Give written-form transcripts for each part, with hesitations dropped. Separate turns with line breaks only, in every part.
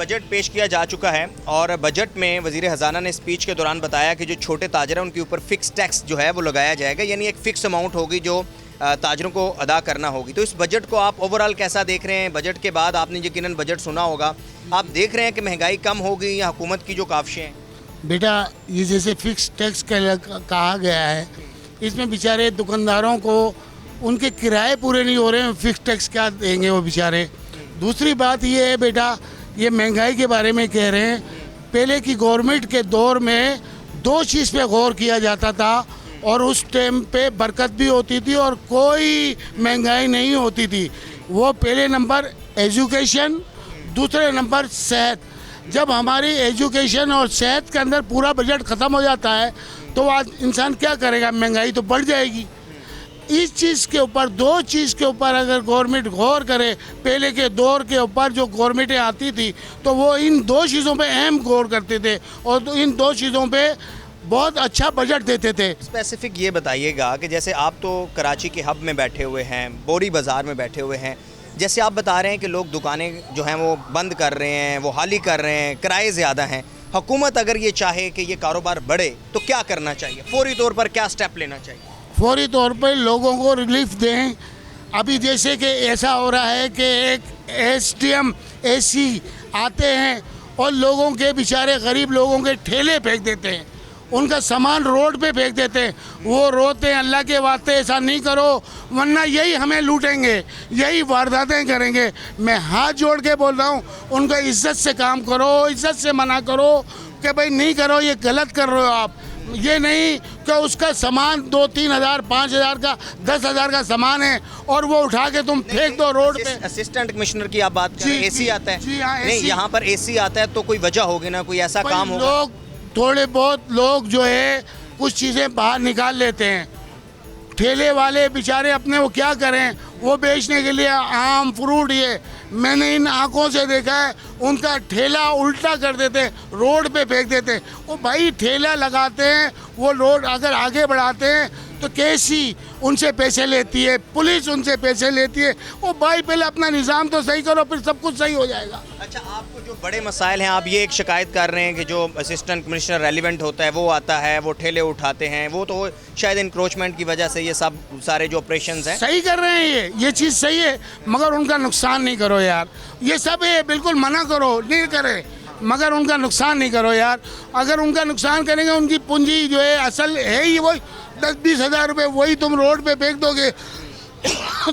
Budget पेश किया जा चुका है और बजट में वज़ीर ख़ज़ाना ने स्पीच के दौरान बताया कि जो छोटे ताजर हैं उनके ऊपर फ़िक्स टैक्स जो है वो लगाया जाएगा, यानी एक फ़िक्स अमाउंट होगी जो ताजरों को अदा करना होगी। तो इस बजट को आप ओवरऑल कैसा देख रहे हैं? बजट के बाद आपने यकीनन बजट सुना होगा, आप देख रहे हैं कि महंगाई कम होगी या हुकूमत की जो काविशें हैं?
बेटा, ये जैसे फिक्स टैक्स कहा गया है, इसमें बेचारे दुकानदारों को उनके किराए पूरे नहीं हो रहे हैं, फिक्स टैक्स क्या देंगे वो बेचारे। दूसरी बात ये है बेटा, ये महंगाई के बारे में कह रहे हैं, पहले की गवर्नमेंट के दौर में दो चीज़ पे गौर किया जाता था और उस टाइम पे बरकत भी होती थी और कोई महंगाई नहीं होती थी। वो पहले नंबर एजुकेशन, दूसरे नंबर सेहत। जब हमारी एजुकेशन और सेहत के अंदर पूरा बजट ख़त्म हो जाता है तो आज इंसान क्या करेगा? महंगाई तो बढ़ जाएगी। इस चीज़ के ऊपर, दो चीज़ के ऊपर अगर गवर्नमेंट गौर करे, पहले के दौर के ऊपर जो गवर्नमेंटें आती थी तो वो इन दो चीज़ों पे अहम गौर करते थे और तो इन दो चीज़ों पे बहुत अच्छा बजट देते थे।
स्पेसिफिक ये बताइएगा कि जैसे आप तो कराची के हब में बैठे हुए हैं, बोरी बाज़ार में बैठे हुए हैं, जैसे आप बता रहे हैं कि लोग दुकानें जो हैं वो बंद कर रहे हैं, वो खाली कर रहे हैं, किराए ज़्यादा हैं। हुकूमत अगर ये चाहे कि ये कारोबार बढ़े तो क्या करना चाहिए? फौरी तौर पर क्या स्टेप लेना चाहिए?
फौरी तौर पर लोगों को रिलीफ दें। अभी जैसे कि ऐसा हो रहा है कि एक SDM AC आते हैं और लोगों के बेचारे गरीब लोगों के ठेले फेंक देते हैं, उनका सामान रोड पे फेंक देते हैं। वो रोते हैं, अल्लाह के वास्ते ऐसा नहीं करो वरना यही हमें लूटेंगे, यही वारदातें करेंगे। मैं हाथ जोड़ के बोल रहा हूँ, उनको इज्जत से काम करो, इज्जत से मना करो कि भाई नहीं करो, ये गलत कर रहे हो आप। ये नहीं कि उसका सामान 2-3 हज़ार 5 हज़ार का 10 हज़ार का सामान है और वो उठा के तुम फेंक दो रोड पे।
असिस्टेंट कमिश्नर की आप बात कर रहे हैं, AC आता है?
जी हाँ,
नहीं, यहाँ पर AC आता है तो कोई वजह होगी ना, कोई ऐसा काम होगा।
लोग थोड़े बहुत लोग जो है कुछ चीज़ें बाहर निकाल लेते हैं। ठेले वाले बेचारे अपने वो क्या करें, वो बेचने के लिए आम फ्रूट, ये मैंने इन आंखों से देखा है, उनका ठेला उल्टा कर देते हैं, रोड पे फेंक देते हैं। वो भाई ठेला लगाते हैं, वो रोड अगर आगे बढ़ाते हैं तो कैसी उनसे पैसे लेती है, पुलिस उनसे पैसे लेती है। वो भाई पहले अपना निज़ाम तो सही करो, फिर सब कुछ सही हो जाएगा।
अच्छा, आपको जो बड़े मसाइल हैं, आप ये एक शिकायत कर रहे हैं कि जो असिस्टेंट कमिश्नर रेलिवेंट होता है वो आता है, वो ठेले उठाते हैं, वो तो शायद इंक्रोचमेंट की वजह से ये सब सारे जो ऑपरेशंस हैं
सही कर रहे हैं। ये चीज़ सही है, मगर उनका नुकसान नहीं करो यार। ये सब है, बिल्कुल मना करो, नहीं करे, मगर उनका नुकसान नहीं करो यार। अगर उनका नुकसान करेंगे, उनकी पूंजी जो है असल है ही वही 10-20 हज़ार रुपये, वही तुम रोड पे फेंक दोगे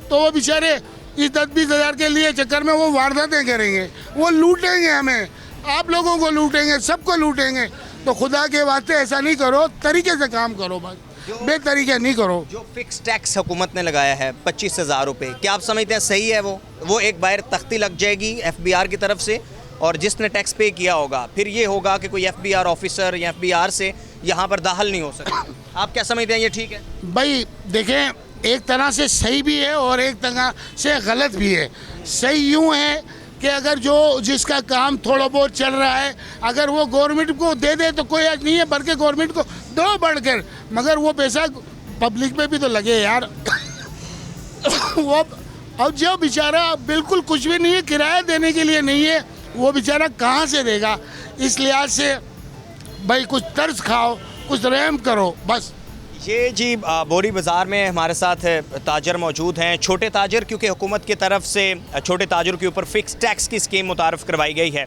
तो वो बेचारे इस 10-20 हज़ार के लिए चक्कर में वो वारदातें करेंगे, वो लूटेंगे हमें, आप लोगों को लूटेंगे, सबको लूटेंगे। तो खुदा के वास्ते ऐसा नहीं करो, तरीके से काम करो, बस बेतरीके नहीं करो।
जो फिक्स टैक्स हुकूमत ने लगाया है 25,000 रुपये, क्या आप समझते हैं सही है? वो एक बार तख्ती लग जाएगी FBR की तरफ से और जिसने टैक्स पे किया होगा फिर ये होगा कि कोई FBR ऑफिसर या FBR से यहाँ पर दाखिल नहीं हो सकता। आप क्या समझते हैं, ये ठीक है?
भाई देखें, एक तरह से सही भी है और एक तरह से गलत भी है। सही यूँ है कि अगर जो जिसका काम थोड़ा बहुत चल रहा है, अगर वो गवर्नमेंट को दे दे तो कोई आज नहीं है, बल्कि गवर्नमेंट को दो बढ़कर, मगर वो पैसा पब्लिक पे भी तो लगे यार वो अब जो बेचारा बिल्कुल कुछ भी नहीं है, किराया देने के लिए नहीं है, वो बेचारा कहाँ से देगा? इस लिहाज से भाई कुछ तर्ज खाओ, कुछ रहम करो बस।
ये जी बोरी बाज़ार में हमारे साथ ताजर मौजूद हैं, छोटे ताजर, क्योंकि हुकूमत की तरफ से छोटे ताजरों के ऊपर फ़िक्स टैक्स की स्कीम मुतारफ़ करवाई गई है।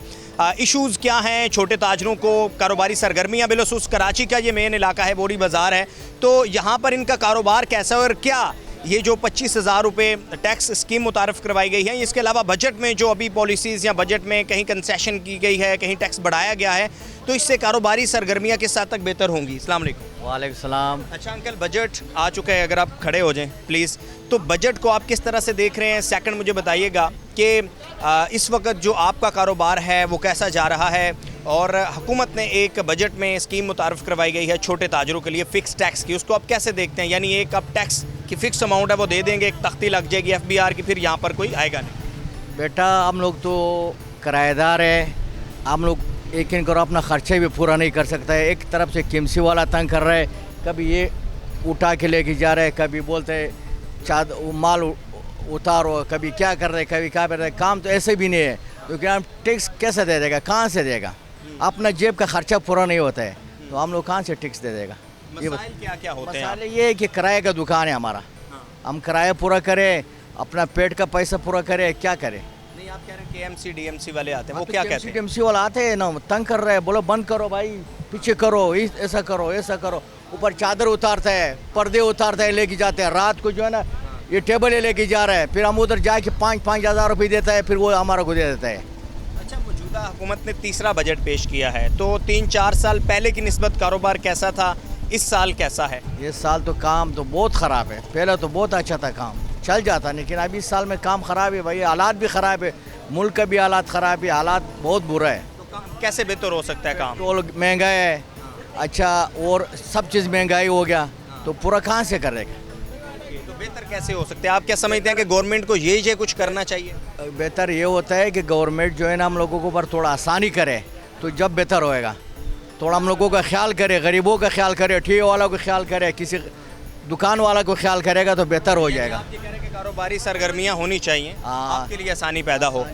इश्यूज़ क्या हैं छोटे ताजरों को? कारोबारी सरगर्मियाँ, बिलखसूस कराची का ये मेन इलाका है, बोरी बाज़ार है, तो यहाँ पर इनका कारोबार कैसा है और क्या ये जो 25,000 रुपये टैक्स स्कीम मुतारफ़ करवाई गई है, इसके अलावा बजट में जो अभी पॉलिसीज़ या बजट में कहीं कंसेशन की गई है, कहीं टैक्स बढ़ाया गया है, तो इससे कारोबारी सरगर्मियाँ किस हद तक बेहतर होंगी? अस्सलाम वालेकुम।
वालेकुम सलाम।
अच्छा अंकल, बजट आ चुका है, अगर आप खड़े हो जाएं प्लीज़। तो बजट को आप किस तरह से देख रहे हैं? सेकंड मुझे बताइएगा कि इस वक्त जो आपका कारोबार है वो कैसा जा रहा है, और हुकूमत ने एक बजट में स्कीम मुतारफ़ करवाई गई है छोटे ताजरों के लिए फ़िक्स टैक्स की, उसको आप कैसे देखते हैं? यानी एक अब टैक्स की फ़िक्स अमाउंट है वो दे देंगे, एक तख्ती लग जाएगी FBR की, फिर यहाँ पर कोई आएगा नहीं।
बेटा, हम लोग तो किराएदार है, हम लोग यकीन करो अपना ख़र्चा भी पूरा नहीं कर सकता है। एक तरफ से KMC वाला तंग कर रहा है, कभी ये उठा के लेके जा रहे हैं, कभी बोलते हैं माल उतारो, कभी क्या कर रहे हैं, कभी क्या कर रहे हैं। काम तो ऐसे भी नहीं है, क्योंकि हम टैक्स कैसे दे देगा, कहाँ से देगा? अपना जेब का खर्चा पूरा नहीं होता है तो हम लोग कहाँ से टैक्स दे देगा?
मसाइल क्या क्या होते हैं?
मसाले ये है कि किराए का दुकान है हमारा, हम किराया पूरा करें, अपना पेट का पैसा पूरा करें, क्या करें?
नहीं, आप कह रहे हैं केएमसी डीएमसी वाले आते हैं, वो क्या कहते हैं?
टीएमसी वाला आते हैं ना, तंग कर रहे हैं, बोलो बंद करो भाई, पीछे करो, ऐसा करो, ऐसा करो। ऊपर चादर उतारता है, पर्दे उतारता है, लेके जाते हैं। रात को जो है ना ये टेबल लेके जा रहा है, फिर हम उधर जाके 5,000 रुपये देता है, फिर वो हमारा को दे देता है।
अच्छा, मौजूदा हुकूमत ने तीसरा बजट पेश किया है, तो 3-4 साल पहले की निस्बत कारोबार कैसा था, इस साल कैसा है?
इस साल तो काम तो बहुत ख़राब है, पहले तो बहुत अच्छा था, काम चल जाता, लेकिन अभी इस साल में काम ख़राब है भाई, हालात भी ख़राब है, मुल्क का भी हालात ख़राब है, हालात बहुत बुरा है।
तो कैसे बेहतर हो सकता है काम?
टोल महंगा है, अच्छा, और सब चीज़ महंगाई हो गया, तो पूरा कहाँ से करेगा?
तो बेहतर कैसे हो सकते हैं? आप क्या समझते हैं कि गवर्नमेंट को ये कुछ करना चाहिए?
बेहतर ये होता है कि गवर्नमेंट जो है ना हम लोगों के ऊपर थोड़ा आसानी करे, तो जब बेहतर होएगा। थोड़ा हम लोगों का ख्याल करे, गरीबों का ख्याल करे, ठेके वालों का ख्याल करे, किसी दुकान वाला को ख्याल करेगा तो बेहतर हो जाएगा।
आप ये कह रहे हैं कि कारोबारी सरगर्मियाँ होनी चाहिए,
हाँ।
आपके लिए आसानी पैदा हो।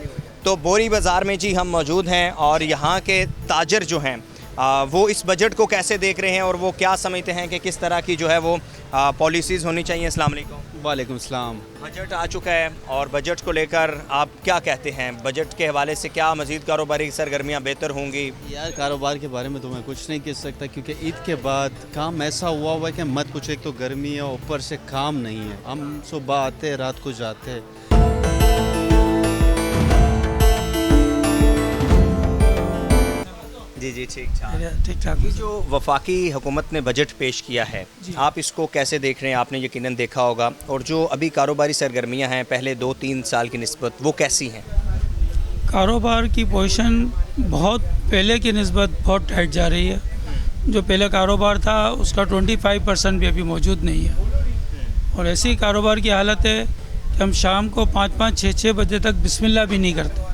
तो बोरी बाज़ार में जी हम मौजूद हैं और यहाँ के ताजर जो हैं वो इस बजट को कैसे देख रहे हैं और वो क्या समझते हैं कि किस तरह की जो है वो पॉलिसीज़ होनी चाहिए। अस्सलाम वालेकुम।
वालेकुम सलाम।
बजट आ चुका है और बजट को लेकर आप क्या कहते हैं? बजट के हवाले से क्या मज़ीद कारोबारी सरगर्मियाँ बेहतर होंगी?
यार कारोबार के बारे में तो मैं कुछ नहीं कह सकता, क्योंकि ईद के बाद काम ऐसा हुआ है कि मत कुछ, एक तो गर्मी है, ऊपर से काम नहीं है। हम सुबह आते हैं, रात को जाते हैं।
जी ठीक
ठीक-ठाक।
ये जो वफाकी हुकूमत ने बजट पेश किया है, आप इसको कैसे देख रहे हैं? आपने यकीनन देखा होगा, और जो अभी कारोबारी सरगर्मियां हैं पहले 2-3 साल की निस्बत, वो कैसी हैं?
कारोबार की पोजीशन बहुत पहले की निस्बत बहुत टाइट जा रही है। जो पहले कारोबार था उसका 25% भी अभी मौजूद नहीं है, और ऐसी कारोबार की हालत है कि हम शाम को 5-5, 6-6 बजे तक बिस्मिल्लाह भी नहीं करते,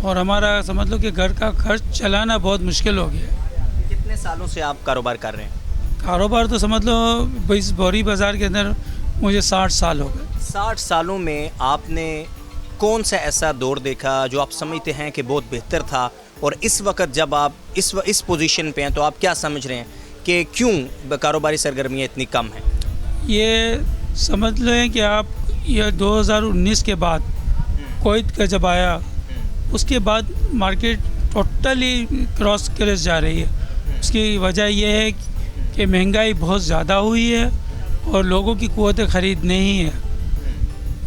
और हमारा समझ लो कि घर का खर्च चलाना बहुत मुश्किल हो गया है।
कितने सालों से आप कारोबार कर रहे हैं?
कारोबार तो समझ लो इस बोरी बाज़ार के अंदर मुझे 60 साल हो गए।
60 सालों में आपने कौन सा ऐसा दौर देखा जो आप समझते हैं कि बहुत बेहतर था, और इस वक्त जब आप इस पोजीशन पे हैं तो आप क्या समझ रहे हैं कि क्यों कारोबारी सरगर्मियाँ इतनी कम हैं?
ये समझ लें कि आप ये 2019 के बाद कोविड का जब आया, उसके बाद मार्केट टोटली क्रॉस क्रैश जा रही है। उसकी वजह यह है कि महंगाई बहुत ज़्यादा हुई है और लोगों की क़ुव्वत ख़रीद नहीं है।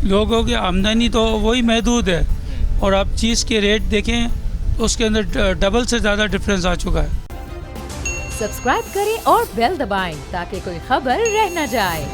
लोगों की आमदनी तो वही महदूद है, और आप चीज़ के रेट देखें तो उसके अंदर डबल से ज़्यादा डिफरेंस आ चुका है।
सब्सक्राइब करें और बेल दबाएं ताकि कोई खबर रह न जाए।